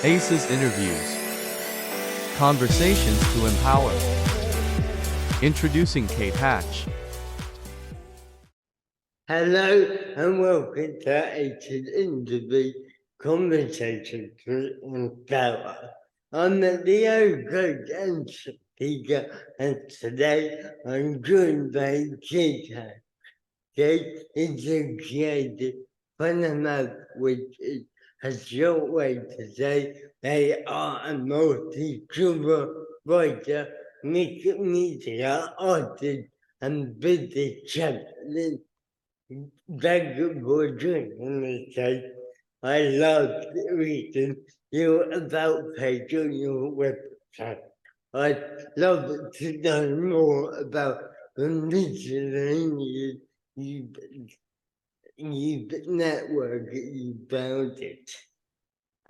ACES interviews. Conversations to empower. Introducing Kait Hatch. Hello and welcome to ACES interview conversations to empower. I'm the coach and speaker, and today I'm joined by Kait Hatch. Kait is a creative polymath, which is a short way to say they are a multi-genre writer, mixed-media artist, and Buddhist chaplain. Thank you for joining me, Kait. I love reading you about page on your website. I'd love to know more about the miscellaneous network you founded.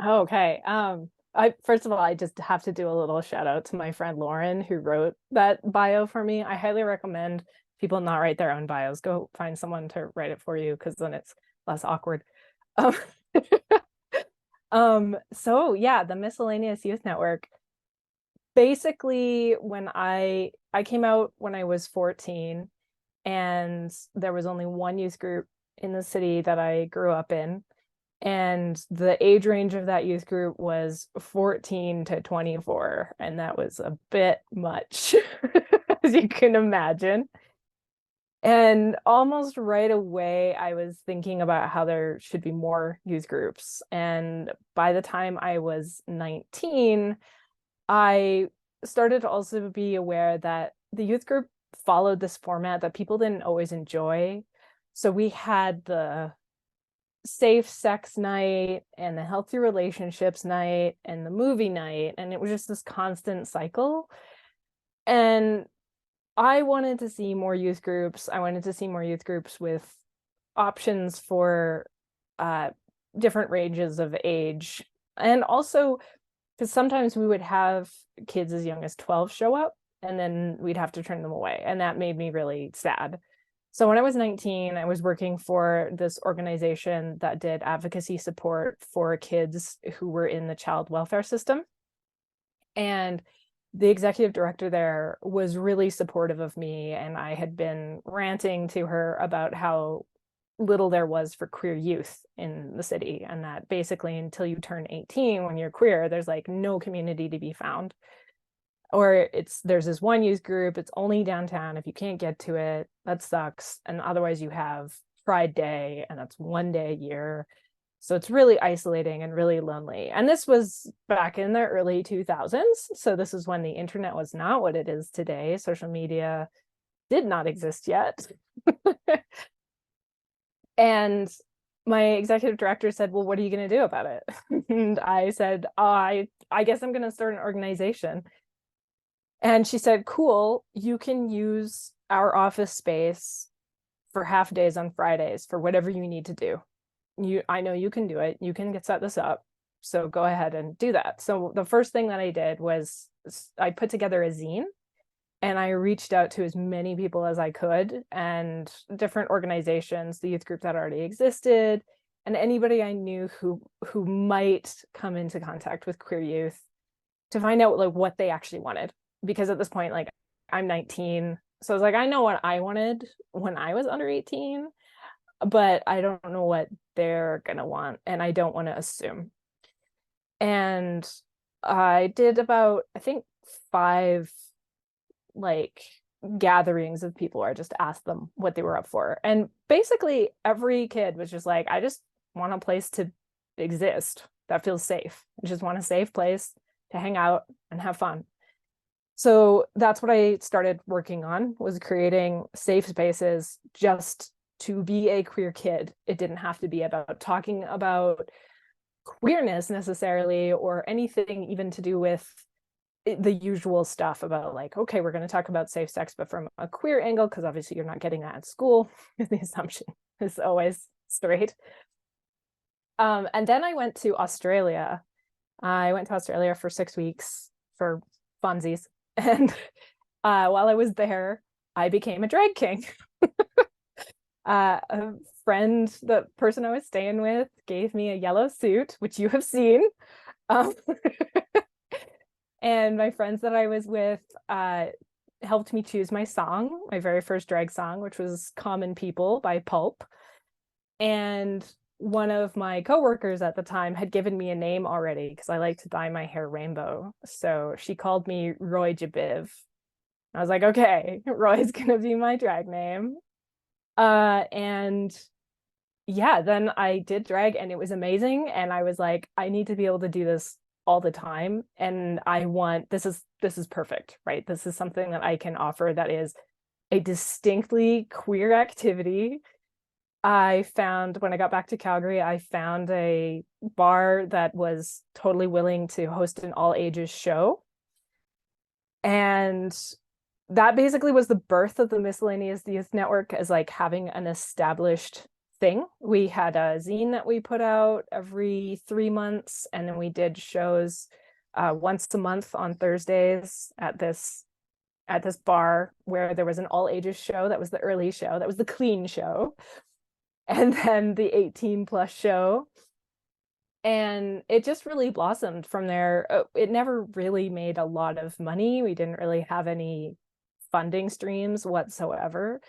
Okay. I first of all, I just have to do a little shout out to my friend Lauren who wrote that bio for me. I highly recommend people not write their own bios. Go find someone to write it for you because then it's less awkward. Um, so yeah, the Miscellaneous Youth Network. Basically, when I came out when I was 14, and there was only one youth group in the city that I grew up in. And the age range of that youth group was 14 to 24. And that was a bit much, as you can imagine. And almost right away, I was thinking about how there should be more youth groups. And by the time I was 19, I started to also be aware that the youth group followed this format that people didn't always enjoy. So we had the safe sex night and the healthy relationships night and the movie night, and it was just this constant cycle. And I wanted to see more youth groups. I wanted to see more youth groups with options for different ranges of age. And also, because sometimes we would have kids as young as 12 show up and then we'd have to turn them away. And that made me really sad. So when I was 19, I was working for this organization that did advocacy support for kids who were in the child welfare system. And the executive director there was really supportive of me. And I had been ranting to her about how little there was for queer youth in the city. And that basically until you turn 18, when you're queer, there's like no community to be found. Or there's this one youth group, it's only downtown. If you can't get to it, that sucks. And otherwise you have Pride Day, and that's one day a year. So it's really isolating and really lonely. And this was back in the early 2000s. So this is when the internet was not what it is today. Social media did not exist yet. And my executive director said, well, what are you going to do about it? And I said, I guess I'm going to start an organization. And she said, cool, you can use our office space for half days on Fridays for whatever you need to do. I know you can do it. You can set this up. So go ahead and do that. So the first thing that I did was I put together a zine, and I reached out to as many people as I could, and different organizations, the youth groups that already existed, and anybody I knew who might come into contact with queer youth, to find out like what they actually wanted. Because at this point, like, I'm 19. So I was like, I know what I wanted when I was under 18, but I don't know what they're going to want. And I don't want to assume. And I did about, I think, 5 like gatherings of people where I just asked them what they were up for. And basically every kid was just like, I just want a place to exist that feels safe. I just want a safe place to hang out and have fun. So that's what I started working on, was creating safe spaces just to be a queer kid. It didn't have to be about talking about queerness necessarily, or anything even to do with the usual stuff about like, okay, we're going to talk about safe sex, but from a queer angle, because obviously you're not getting that at school. The assumption is always straight. And then I went to Australia. I went to Australia for 6 weeks for funsies. And while I was there, I became a drag king. A friend, the person I was staying with, gave me a yellow suit, which you have seen. Um, and my friends that I was with helped me choose my song, my very first drag song, which was Common People by Pulp. And one of my coworkers at the time had given me a name already because I like to dye my hair rainbow. So she called me Roy Jabiv. I was like, okay, Roy's gonna be my drag name. And yeah, then I did drag and it was amazing. And I was like, I need to be able to do this all the time. And I want this is perfect, right? This is something that I can offer that is a distinctly queer activity. I found when I got back to Calgary, I found a bar that was totally willing to host an all ages show. And that basically was the birth of the Miscellaneous Youth Network as like having an established thing. We had a zine that we put out every 3 months, and then we did shows once a month on Thursdays at this bar where there was an all ages show. That was the early show. That was the clean show. And then the 18 plus show. And it just really blossomed from there. It never really made a lot of money. We didn't really have any funding streams whatsoever,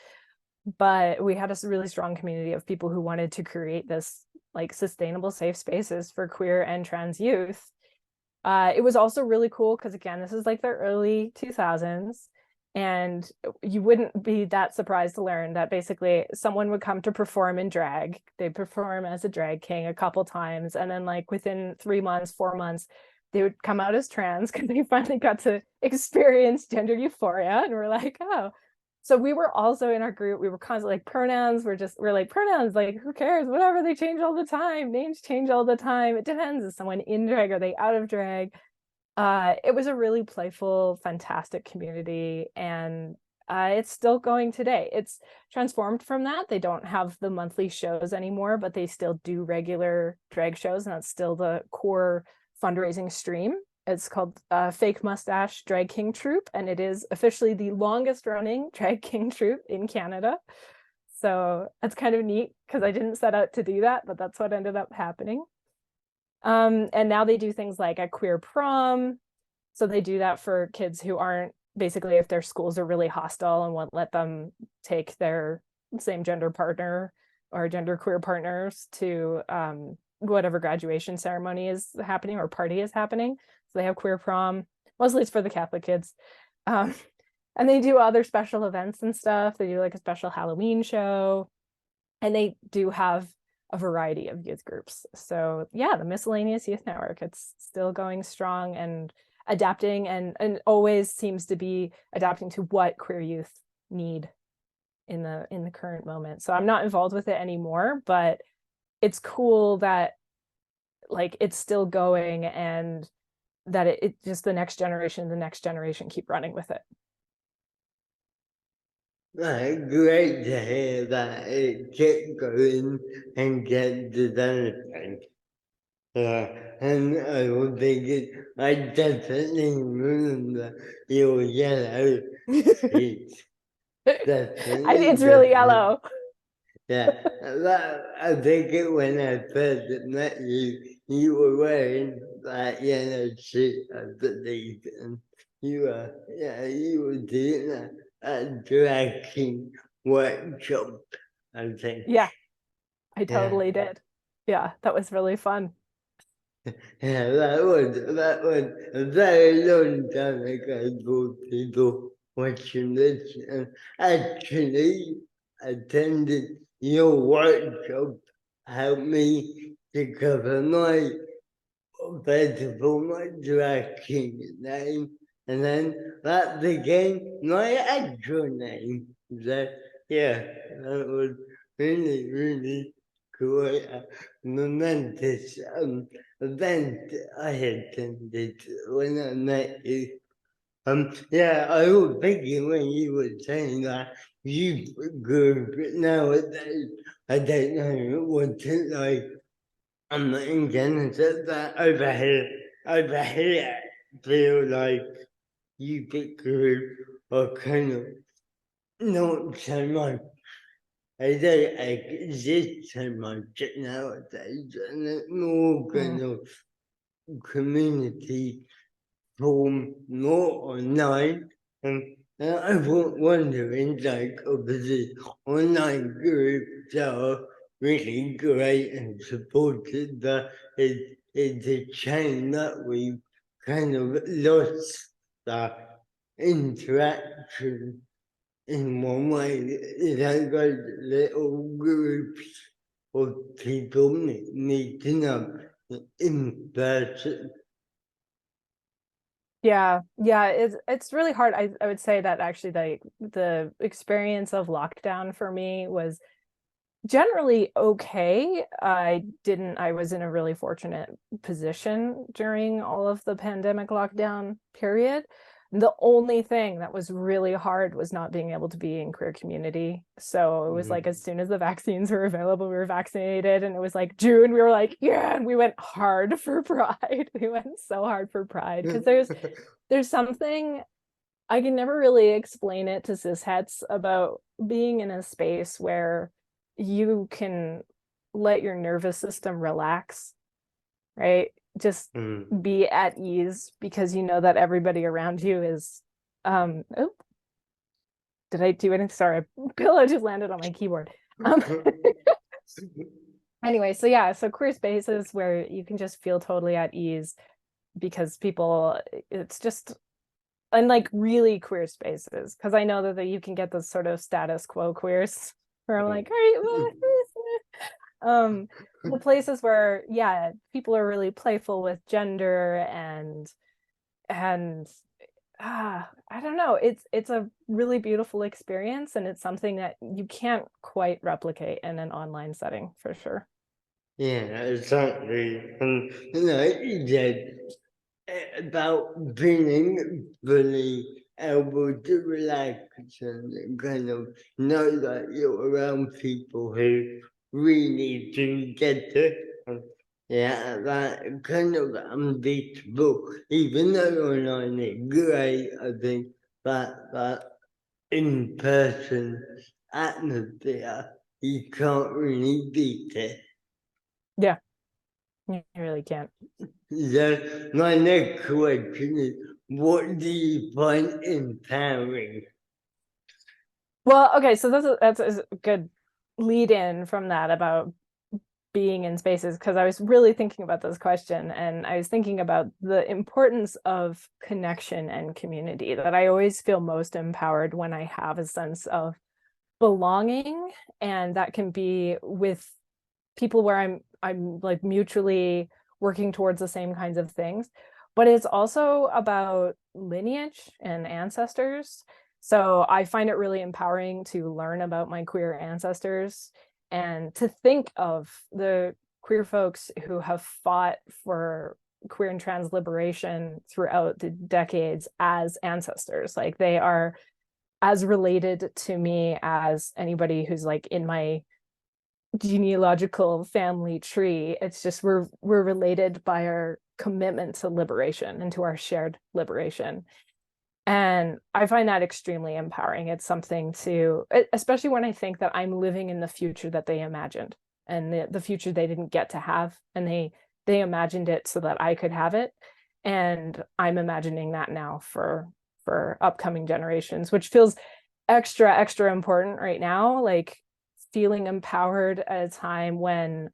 but we had a really strong community of people who wanted to create this like sustainable safe spaces for queer and trans youth. It was also really cool because again, this is like the early 2000s, and you wouldn't be that surprised to learn that basically someone would come to perform in drag. They'd perform as a drag king a couple times, and then like within 3 months, 4 months, they would come out as trans because they finally got to experience gender euphoria. And we're like, oh. So we were also in our group, we were constantly like pronouns, we're like pronouns, like who cares, whatever, they change all the time, names change all the time, it depends, is someone in drag, are they out of drag? It was a really playful, fantastic community, and it's still going today. It's transformed from that. They don't have the monthly shows anymore, but they still do regular drag shows, and that's still the core fundraising stream. It's called Fake Mustache Drag King Troupe, and it is officially the longest running drag king troupe in Canada. So that's kind of neat because I didn't set out to do that, but that's what ended up happening. And now they do things like a queer prom. So they do that for kids who aren't, basically if their schools are really hostile and won't let them take their same gender partner or gender queer partners to whatever graduation ceremony is happening or party is happening. So they have queer prom. Mostly it's for the Catholic kids. And they do other special events and stuff. They do like a special Halloween show. And they do have a variety of youth groups. So yeah, the Miscellaneous Youth Network, it's still going strong and adapting, and always seems to be adapting to what queer youth need in the current moment. So I'm not involved with it anymore, but it's cool that like it's still going, and that it just the next generation keep running with it. Great to hear that it kept going and kept developing. And I was thinking, I definitely remember your yellow sheet. It's really yellow. Yeah, I think it when I first met you, you were wearing that yellow sheet, I believe, and you were doing a drag king workshop, I think. Yeah, I totally did. Yeah, that was really fun. Yeah, that was a very long time ago for people watching this, and actually attended your workshop helped me to cover my festival, my drag king name, and then that became my actual name. So yeah, that was really, really cool, momentous event I attended when I met you. Yeah, I was thinking when you were saying that youth group nowadays, I don't know what it's like. I'm in Canada, but over here, I feel like youth group are kind of not so much. I don't exist so much nowadays, and it's more kind of community form more online, and I was wondering, like, obviously, online groups are really great and supported, but it's a shame that we kind of lost the interaction in one way. Like those little groups of people meeting up in person. Yeah, it's really hard. I would say that actually the experience of lockdown for me was generally okay. I was in a really fortunate position during all of the pandemic lockdown period. The only thing that was really hard was not being able to be in queer community. So it was like as soon as the vaccines were available, we were vaccinated, and it was like June, we were like, yeah, and we went hard for Pride. We went so hard for Pride because there's something I can never really explain it to cishetes about being in a space where you can let your nervous system relax, right? Just be at ease because you know that everybody around you is oh, did I do anything? Sorry, a pillow just landed on my keyboard. Anyway, so yeah, so queer spaces where you can just feel totally at ease because people, it's just, and like really queer spaces, because I know that you can get those sort of status quo queers where I'm like, all right, well, the places where, yeah, people are really playful with gender and I don't know, it's a really beautiful experience, and it's something that you can't quite replicate in an online setting for sure. Yeah, exactly. And you said about being fully able to relax and kind of know that you're around people who really do get it. And yeah, that kind of unbeatable. Even though online is great, I think that in person atmosphere, you can't really beat it. Yeah, you really can't. So my next question is, what do you find empowering? Well, okay, so that's a good lead in from that about being in spaces, because I was really thinking about this question, and I was thinking about the importance of connection and community, that I always feel most empowered when I have a sense of belonging, and that can be with people where I'm like mutually working towards the same kinds of things, but it's also about lineage and ancestors. So I find it really empowering to learn about my queer ancestors and to think of the queer folks who have fought for queer and trans liberation throughout the decades as ancestors. Like they are as related to me as anybody who's like in my genealogical family tree. It's just we're related by our commitment to liberation and to our shared liberation. And I find that extremely empowering. It's something to, especially when I think that I'm living in the future that they imagined, and the future they didn't get to have, and they imagined it so that I could have it. And I'm imagining that now for upcoming generations, which feels extra important right now, like feeling empowered at a time when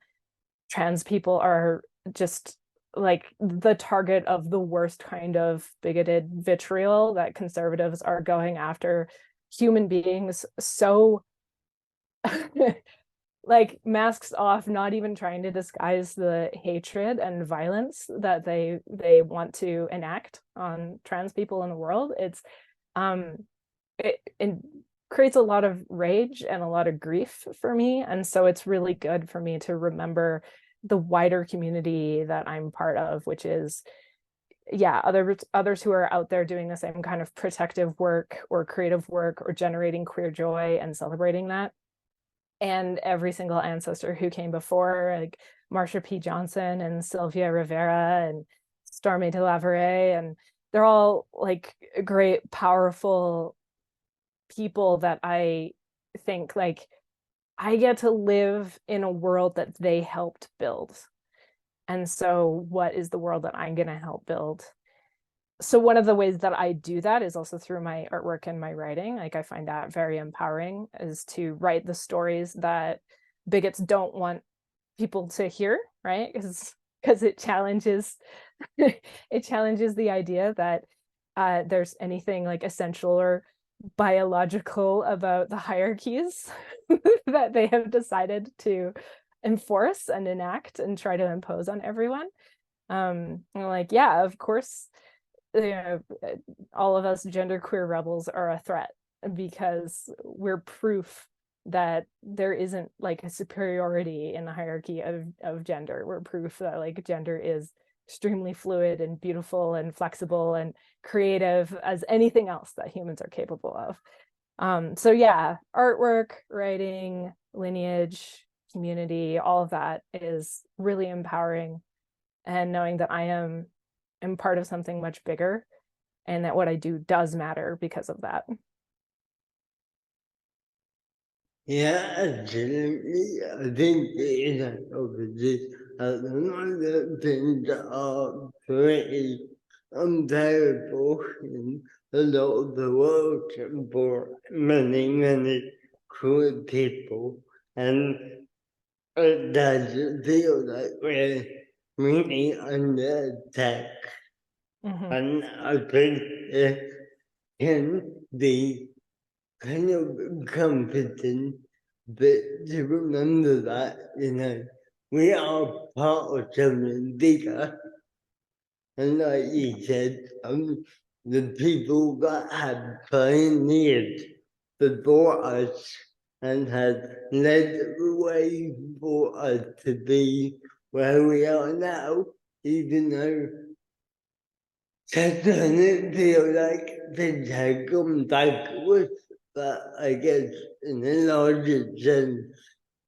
trans people are just like the target of the worst kind of bigoted vitriol that conservatives are going after human beings so like masks off, not even trying to disguise the hatred and violence that they want to enact on trans people in the world. It's it creates a lot of rage and a lot of grief for me, and so it's really good for me to remember the wider community that I'm part of, which is, yeah, others who are out there doing the same kind of protective work or creative work or generating queer joy and celebrating that, and every single ancestor who came before, like Marsha P. Johnson and Sylvia Rivera and Stormy DeLaveray, and they're all like great, powerful people that I think like I get to live in a world that they helped build. And so what is the world that I'm going to help build? So one of the ways that I do that is also through my artwork and my writing. Like I find that very empowering, is to write the stories that bigots don't want people to hear, right? Because it challenges it challenges the idea that there's anything like essential or biological about the hierarchies that they have decided to enforce and enact and try to impose on everyone. Like, yeah, of course, you know, all of us genderqueer rebels are a threat because we're proof that there isn't like a superiority in the hierarchy of gender. We're proof that like gender is extremely fluid and beautiful and flexible and creative as anything else that humans are capable of. So yeah, artwork, writing, lineage, community, all of that is really empowering. And knowing that I am part of something much bigger and that what I do does matter because of that. Yeah, absolutely. I think obviously one of the things that are pretty unbearable in a lot of the world for many, many queer people. And it does feel like we're really under attack. Mm-hmm. And I think it can be kind of comforting, but to remember that, we are part of something bigger. And like you said, the people that have pioneered before us and had led the way for us to be where we are now, even though that doesn't feel like things have gone backwards, but I guess in a larger sense,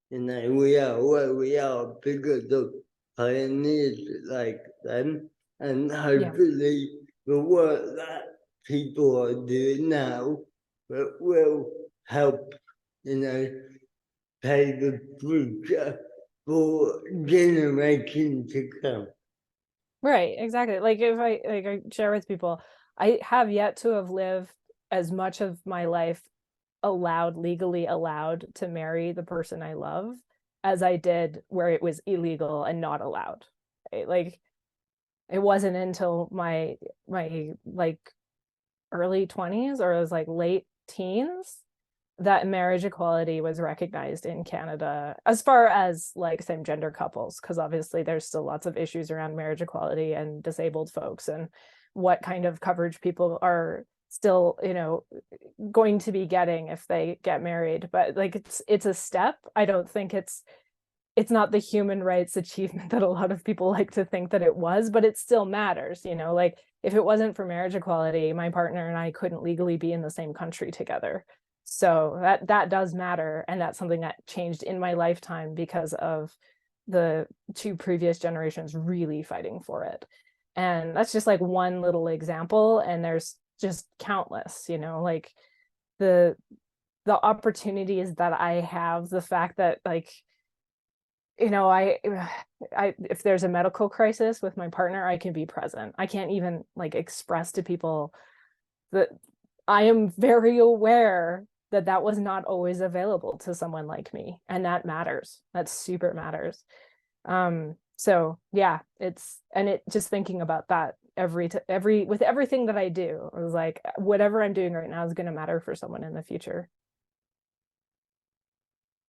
we are where we are because of pioneers like them, and Yeah. hopefully the work that people are doing now will help, pave the future for generations to come. Right, exactly. Like if I share with people, I have yet to have lived as much of my life legally allowed to marry the person I love as I did where it was illegal and not allowed. Right? Like it wasn't until my like early 20s, or it was like late teens, that marriage equality was recognized in Canada as far as like same gender couples, because obviously there's still lots of issues around marriage equality and disabled folks and what kind of coverage people are still, going to be getting if they get married. But like it's a step. I don't think it's not the human rights achievement that a lot of people like to think that it was, but it still matters, like if it wasn't for marriage equality, my partner and I couldn't legally be in the same country together. So that does matter. And that's something that changed in my lifetime because of the two previous generations really fighting for it. And that's just like one little example. And there's just countless, like the opportunities that I have, the fact that like, I if there's a medical crisis with my partner, I can be present. I can't even like express to people that I am very aware that that was not always available to someone like me, and that matters. That super matters. So yeah, it just thinking about that every with everything that I do, I was like, whatever I'm doing right now is going to matter for someone in the future.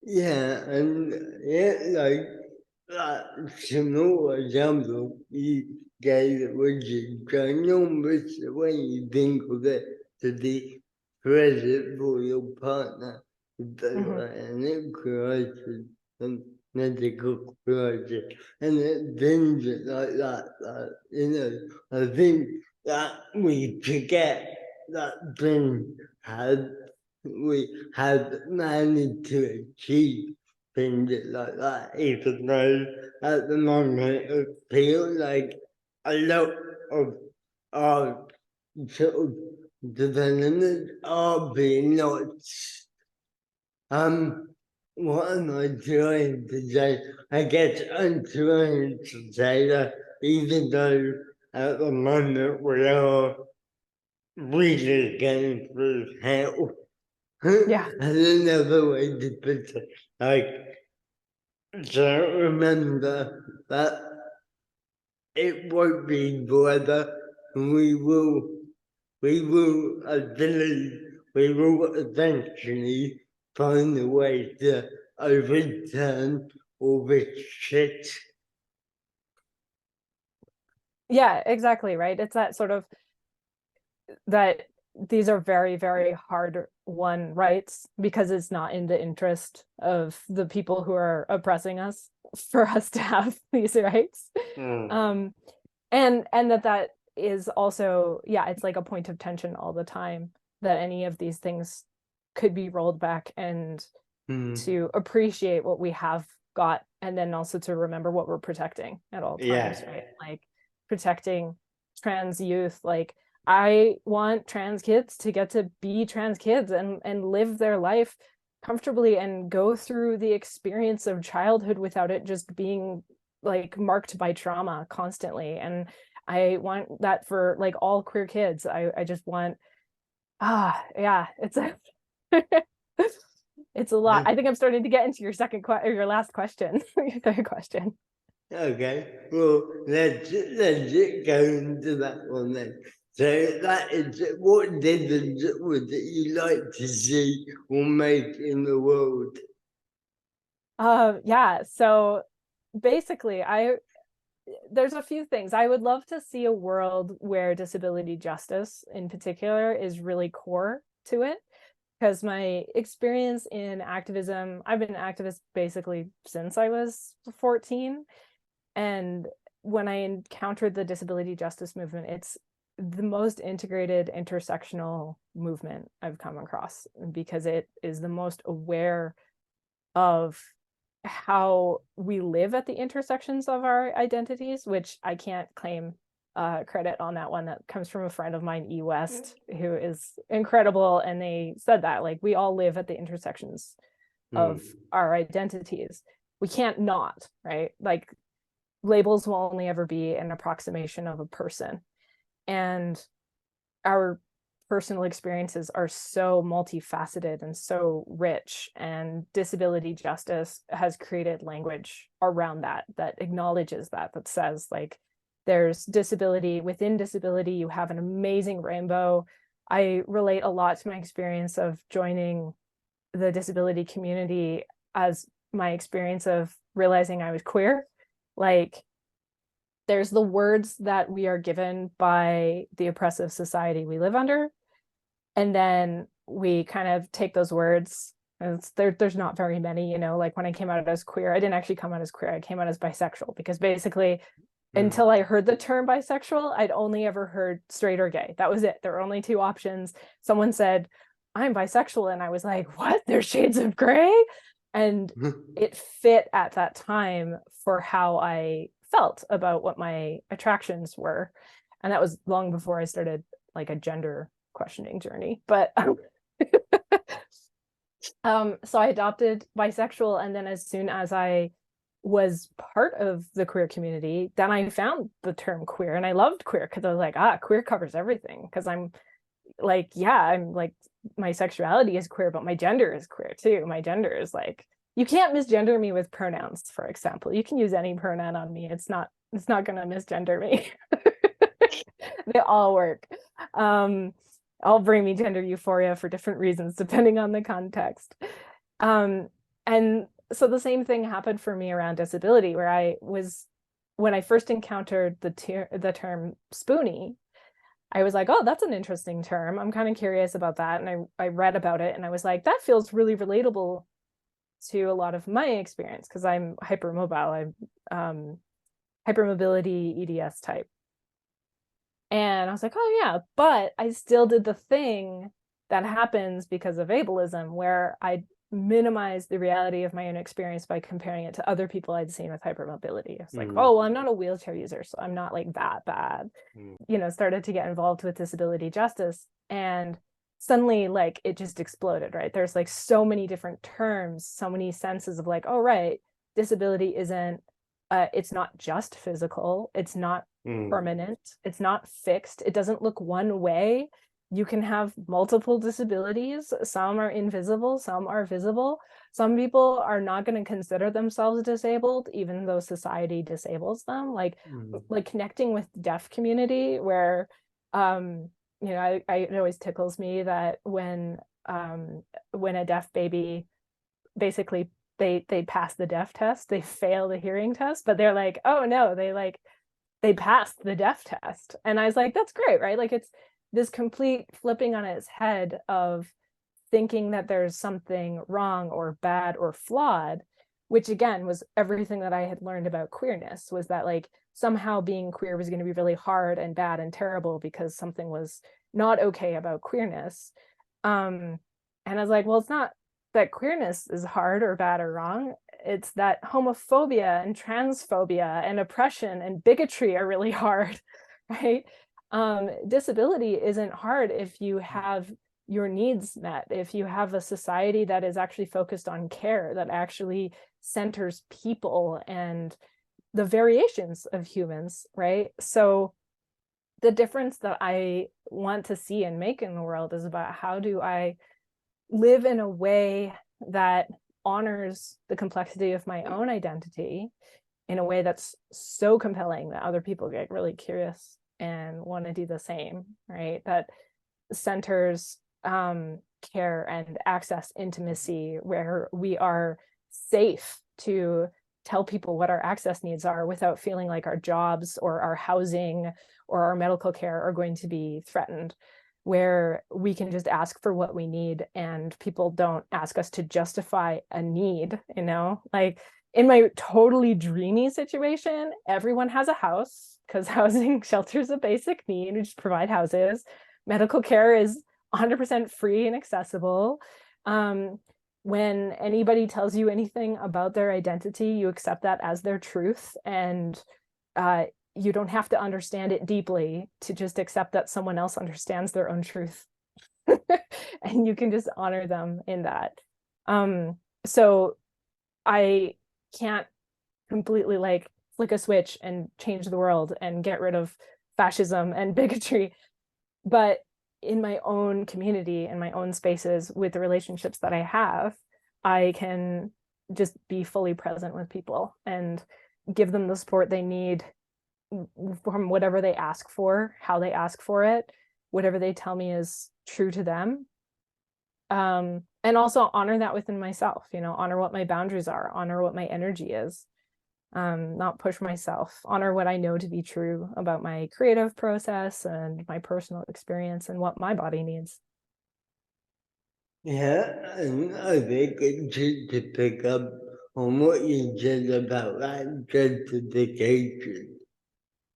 Yeah, and like that small example you gave, which is ginormous when you think of it, to be present for your partner, but Mm-hmm. and it crisis and medical crisis, and it things like that, I think that we forget that things have we have managed to achieve things like that, even though at the moment it feels like a lot of our sort of developments are being lost. what am I trying to say? I guess I'm trying to say that even though at the moment we are really going through hell, Yeah. I don't know the way to put it. Like, so remember that it won't be forever. We will, I believe, we will eventually find a way to overturn all this shit. Yeah, exactly, right? It's that sort of that these are very, very hard won rights because it's not in the interest of the people who are oppressing us for us to have these rights. Um, and that is also, yeah, it's like a point of tension all the time that any of these things could be rolled back, and to appreciate what we have got, and then also to remember what we're protecting at all times, right? Like protecting trans youth. Like, I want trans kids to get to be trans kids and live their life comfortably and go through the experience of childhood without it just being like marked by trauma constantly. And I want that for like all queer kids. I just want, yeah, it's a it's a lot. I think I'm starting to get into your your last question, your third question. Okay, well, let's go into that one then. So that is, what difference would you like to see or make in the world? Yeah, so basically there's a few things. I would love to see a world where disability justice in particular is really core to it, because my experience in activism, I've been an activist basically since I was 14. And when I encountered the disability justice movement, it's the most integrated intersectional movement I've come across, because it is the most aware of how we live at the intersections of our identities, which I can't claim credit on that one. That comes from a friend of mine, E West, who is incredible. And they said that, like, we all live at the intersections of our identities. We can't not, right? Like, labels will only ever be an approximation of a person. And our personal experiences are so multifaceted and so rich, and disability justice has created language around that acknowledges that says, like, there's disability within disability. You have an amazing rainbow. I relate a lot to my experience of joining the disability community as my experience of realizing I was queer. Like, there's the words that we are given by the oppressive society we live under, and then we kind of take those words, and there's not very many, you know. Like, when I came out as queer, I didn't actually come out as queer, I came out as bisexual, because basically until I heard the term bisexual, I'd only ever heard straight or gay. That was it. There were only two options. Someone said, I'm bisexual, and I was like, what? There's shades of gray? And it fit at that time for how I felt about what my attractions were. And that was long before I started like a gender questioning journey. But so I adopted bisexual, and then as soon as I was part of the queer community, then I found the term queer, and I loved queer because I was like, queer covers everything. Because I'm like, yeah, I'm like, my sexuality is queer, but my gender is queer too. My gender is like, you can't misgender me with pronouns, for example. You can use any pronoun on me. It's not gonna misgender me. They all work. All bring me gender euphoria for different reasons, depending on the context. And so the same thing happened for me around disability, where when I first encountered the term spoonie, I was like, oh, that's an interesting term. I'm kind of curious about that. And I read about it, and I was like, that feels really relatable to a lot of my experience, because I'm hypermobile. I'm hypermobility EDS type. And I was like, oh yeah, but I still did the thing that happens because of ableism, where I minimize the reality of my own experience by comparing it to other people I'd seen with hypermobility. It's like, oh, well, I'm not a wheelchair user, so I'm not like that bad. You know, started to get involved with disability justice. And suddenly like it just exploded, right? There's like so many different terms, so many senses of like, oh right, disability isn't it's not just physical, it's not permanent, it's not fixed, it doesn't look one way. You can have multiple disabilities. Some are invisible, some are visible. Some people are not going to consider themselves disabled even though society disables them. Like connecting with the deaf community, where you know, it always tickles me that when a deaf baby basically they pass the deaf test, they fail the hearing test, but they're like, oh no, they passed the deaf test. And I was like, that's great, right? Like it's this complete flipping on its head of thinking that there's something wrong or bad or flawed, which again was everything that I had learned about queerness, was that like somehow being queer was going to be really hard and bad and terrible because something was not okay about queerness. And I was like, well, it's not that queerness is hard or bad or wrong. It's that homophobia and transphobia and oppression and bigotry are really hard, right? Disability isn't hard if you have your needs met, if you have a society that is actually focused on care, that actually centers people and the variations of humans, right? So the difference that I want to see and make in the world is about how do I live in a way that honors the complexity of my own identity in a way that's so compelling that other people get really curious and want to do the same, right? That centers care and access intimacy, where we are safe to tell people what our access needs are without feeling like our jobs or our housing or our medical care are going to be threatened, where we can just ask for what we need and people don't ask us to justify a need, you know? Like in my totally dreamy situation, everyone has a house because housing shelter is a basic need. We just provide houses. Medical care is 100% free and accessible. When anybody tells you anything about their identity, you accept that as their truth, and you don't have to understand it deeply to just accept that someone else understands their own truth. And you can just honor them in that. So I can't completely like flick a switch and change the world and get rid of fascism and bigotry, but in my own community, in my own spaces, with the relationships that I have, I can just be fully present with people and give them the support they need from whatever they ask for, how they ask for it, whatever they tell me is true to them. And also honor that within myself, you know, honor what my boundaries are, honor what my energy is. Not push myself, honor what I know to be true about my creative process and my personal experience and what my body needs. Yeah, and I think just to pick up on what you said about that justification,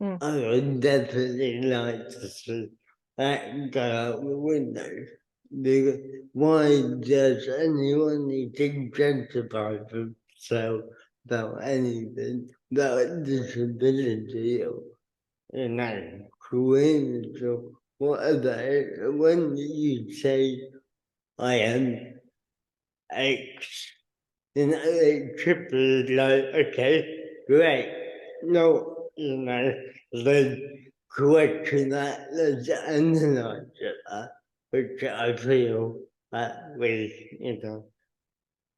Mm. I would definitely like to see that go out the window. Because why does anyone need to justify themselves about anything, about disability or, you know, queerness or whatever? When you say, I am X, then it triple is like, okay, great. No, you know, let's question that, let's analyze it, which I feel that we, you know,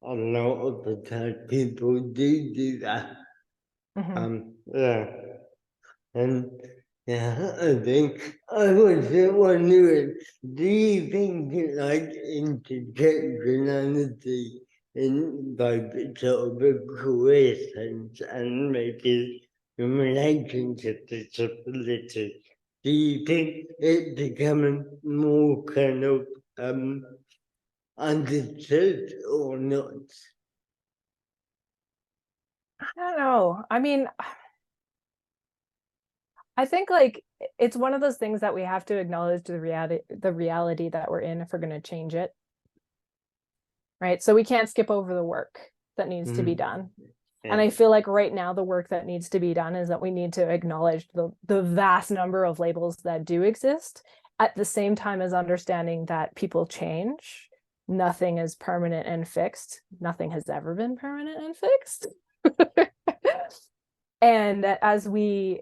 a lot of the time people do that. Yeah. And yeah, I think I was wondering, do you think like intersectionality in like sort of a career sense and maybe in relationship to disability, do you think it becoming more kind of understood or not? I don't know. I mean, I think like it's one of those things that we have to acknowledge the reality that we're in if we're going to change it. Right? So we can't skip over the work that needs to be done. And I feel like right now the work that needs to be done is that we need to acknowledge the vast number of labels that do exist at the same time as understanding that people change. Nothing is permanent and fixed. Nothing has ever been permanent and fixed. And that as we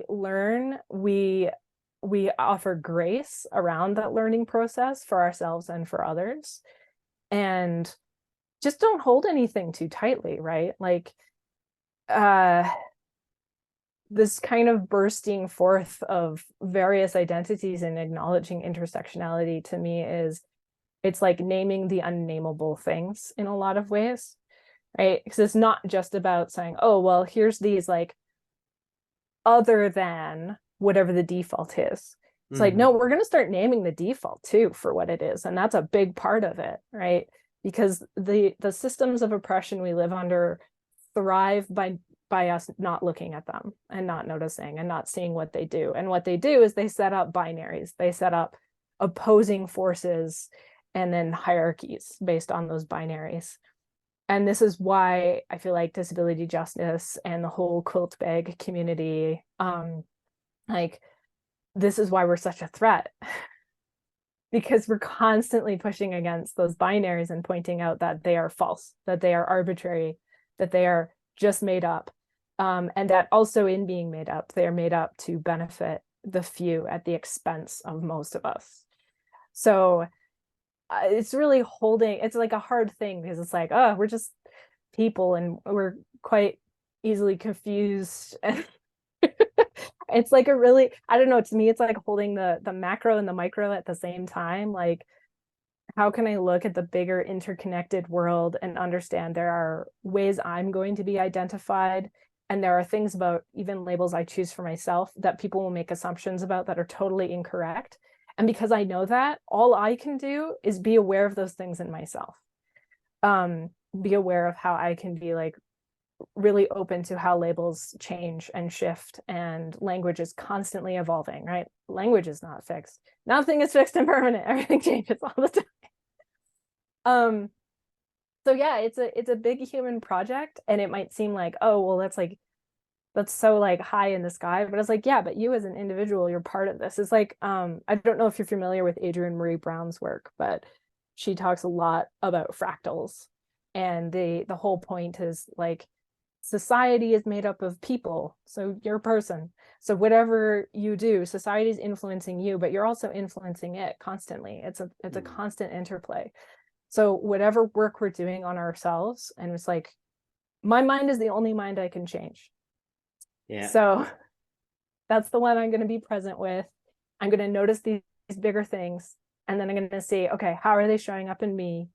learn, we offer grace around that learning process for ourselves and for others, and just don't hold anything too tightly, right? Like this kind of bursting forth of various identities and acknowledging intersectionality to me is, it's like naming the unnameable things in a lot of ways, right? Because it's not just about saying, oh, well, here's these like other than whatever the default is. It's like, no, we're going to start naming the default too for what it is. And that's a big part of it, right? Because the systems of oppression we live under thrive by us not looking at them and not noticing and not seeing what they do. And what they do is they set up binaries. They set up opposing forces and then hierarchies based on those binaries. And this is why I feel like disability justice and the whole quilt bag community, like, this is why we're such a threat. Because we're constantly pushing against those binaries and pointing out that they are false, that they are arbitrary, that they are just made up. And that also in being made up, they are made up to benefit the few at the expense of most of us. So it's really it's like a hard thing, because it's like, oh, we're just people and we're quite easily confused. And it's like a really, I don't know, to me, it's like holding the macro and the micro at the same time. Like, how can I look at the bigger interconnected world and understand there are ways I'm going to be identified, and there are things about even labels I choose for myself that people will make assumptions about that are totally incorrect. And because I know that, all I can do is be aware of those things in myself. Be aware of how I can be like really open to how labels change and shift, and language is constantly evolving, right? Language is not fixed. Nothing is fixed and permanent. Everything changes all the time. So yeah, it's a big human project, and it might seem like, oh, well, that's so like high in the sky, but it's like, yeah, but you as an individual, you're part of this. It's like, I don't know if you're familiar with Adrienne Marie Brown's work, but she talks a lot about fractals, and the whole point is like, society is made up of people, so you're a person, so whatever you do, society is influencing you, but you're also influencing it constantly. It's a constant interplay. So whatever work we're doing on ourselves, and it's like, my mind is the only mind I can change. Yeah. So that's the one I'm going to be present with. I'm going to notice these bigger things, and then I'm going to see, okay, how are they showing up in me,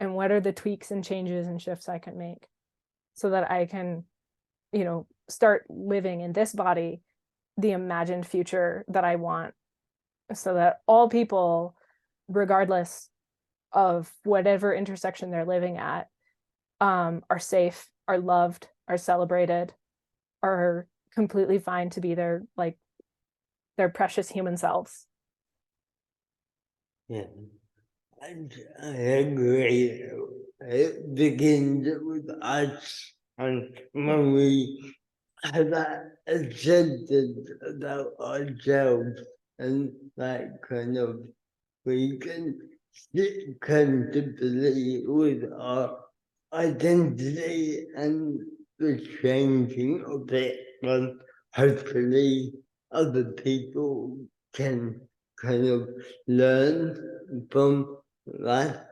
and what are the tweaks and changes and shifts I can make, so that I can, start living in this body the imagined future that I want, so that all people, regardless of whatever intersection they're living at, are safe, are loved, are celebrated, are completely fine to be their precious human selves. Yeah, and I agree. It begins with us, and when we have that accepted about ourselves, and that kind of, we can sit comfortably with our identity and the changing of it, and hopefully other people can kind of learn from that.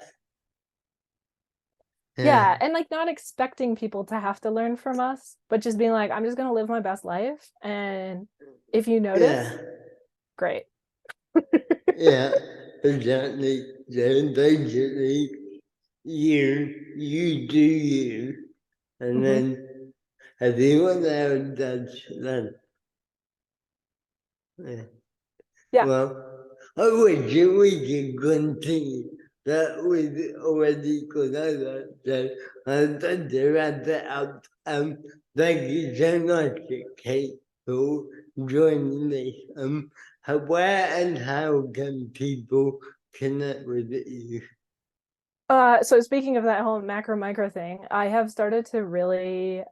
Yeah, and like not expecting people to have to learn from us, but just being like, I'm just going to live my best life, and if you notice, Yeah, great. yeah, exactly. So basically, you do you, and Mhm. then everyone else does that. Yeah. Yeah. Well, I wish we could continue that we already could have that. So I'm going to wrap it up. Thank you so much, Kate, for joining me. Where and how can people connect with you? So speaking of that whole macro micro thing, I have started to really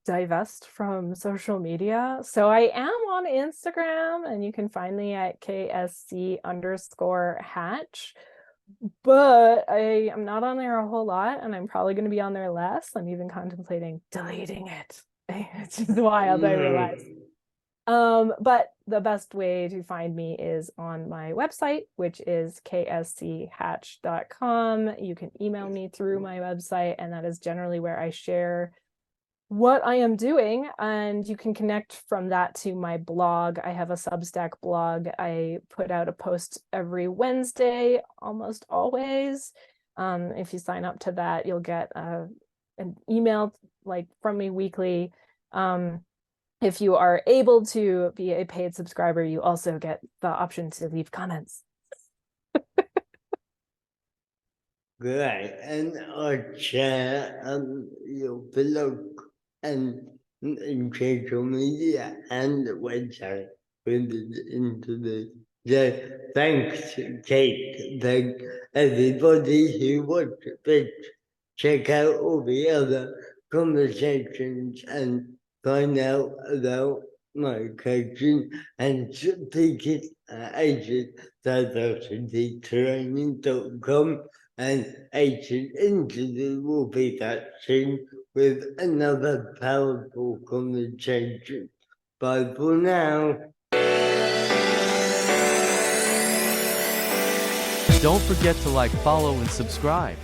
divest from social media. So I am on Instagram, and you can find me at KSC_Hatch. But I am not on there a whole lot, and I'm probably going to be on there less. I'm even contemplating deleting it, which is wild, I realize. But the best way to find me is on my website, which is kschatch.com. You can email me through my website, and that is generally where I share what I am doing, and you can connect from that to my blog. I have a Substack blog. I put out a post every Wednesday, almost always. If you sign up to that, you'll get an email like from me weekly. If you are able to be a paid subscriber, you also get the option to leave comments. Great, and I'll share your blog and in social media and the website with it into the thanks, Kate. Thank everybody who watched it. Check out all the other conversations and find out about my coaching and speaking at AsianDiversityTraining.com, and Asian Institute will be back soon with another powerful conversation. Bye for now. Don't forget to like, follow, and subscribe.